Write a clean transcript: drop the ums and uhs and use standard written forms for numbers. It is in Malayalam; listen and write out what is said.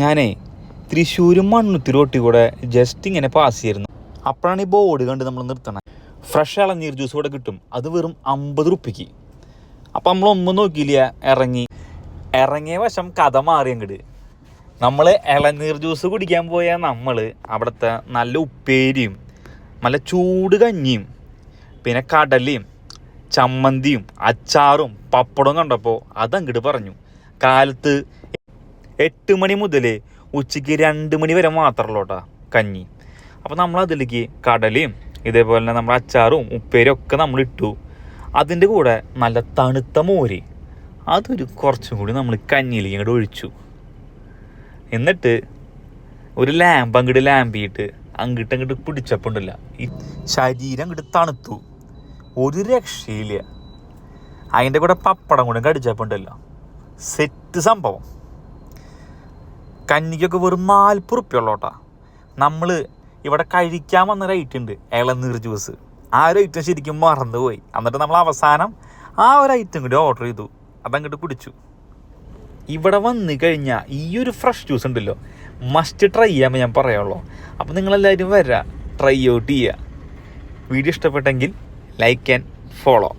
ഞാനേ തൃശ്ശൂർ മണ്ണുത്തി റോട്ടി കൂടെ ജസ്റ്റ് ഇങ്ങനെ പാസ് ചെയ്യായിരുന്നു. അപ്പോഴാണ് ഈ ബോർഡ് കണ്ട് നമ്മൾ നിർത്തണേ. ഫ്രഷ് ഇളനീർ ജ്യൂസ് ഇവിടെ കിട്ടും, അത് വെറും 50 റുപ്യക്ക്. അപ്പം നമ്മളൊന്നും നോക്കിയില്ല, ഇറങ്ങിയ വശം കഥ മാറി അങ്ങോട്ട്. നമ്മൾ ഇളനീർ ജ്യൂസ് കുടിക്കാൻ പോയ നമ്മൾ അവിടുത്തെ നല്ല ഉപ്പേരിയും നല്ല ചൂട് കഞ്ഞിയും പിന്നെ കടലയും ചമ്മന്തിയും അച്ചാറും പപ്പടവും കണ്ടപ്പോൾ അതങ്ങോട്ട് പറഞ്ഞു. കാലത്ത് 8 മണി മുതൽ ഉച്ചയ്ക്ക് 2 മണി വരെ മാത്രമല്ലോ കേട്ടോ കഞ്ഞി. അപ്പോൾ നമ്മളതിലേക്ക് കടലയും ഇതേപോലെ തന്നെ നമ്മുടെ അച്ചാറും ഉപ്പേരിയും ഒക്കെ നമ്മളിട്ടു. അതിൻ്റെ കൂടെ നല്ല തണുത്ത മോര് അതൊരു കുറച്ചും കൂടി നമ്മൾ കഞ്ഞിയിലേക്ക് ഇങ്ങോട്ട് ഒഴിച്ചു. എന്നിട്ട് ഒരു ലാമ്പ് അങ്ങോട്ട് ലാമ്പിയിട്ട് അങ്ങോട്ട് പിടിച്ചപ്പോണ്ടല്ല ഈ ശരീരം അങ്ങോട്ട് തണുത്തു. ഒരു രക്ഷയില്ല. അതിൻ്റെ കൂടെ പപ്പടം കൂടെ കടിച്ചപ്പോണ്ടല്ലോ സെറ്റ് സംഭവം. കഞ്ഞിക്കൊക്കെ വെറും 40 റുപ്യ ഉള്ളോട്ടാ. നമ്മൾ ഇവിടെ കഴിക്കാൻ വന്ന റേറ്റ് ഉണ്ട് ഇളനീർ ജ്യൂസ്. ആ ഒരു ഐറ്റം ശരിക്കും മറന്നുപോയി. എന്നിട്ട് നമ്മൾ അവസാനം ആ ഒരു ഐറ്റം കൂടി ഓർഡർ ചെയ്തു, അതങ്ങോട്ട് കുടിച്ചു. ഇവിടെ വന്നു കഴിഞ്ഞാൽ ഈ ഒരു ഫ്രഷ് ജ്യൂസ് ഉണ്ടല്ലോ മസ്റ്റ് ട്രൈ ചെയ്യാമെന്ന് ഞാൻ പറയുള്ളൂ. അപ്പോൾ നിങ്ങളെല്ലാവരും വരാം, ട്രൈ ഔട്ട് ചെയ്യുക. വീഡിയോ ഇഷ്ടപ്പെട്ടെങ്കിൽ ലൈക്ക് ആൻഡ് ഫോളോ.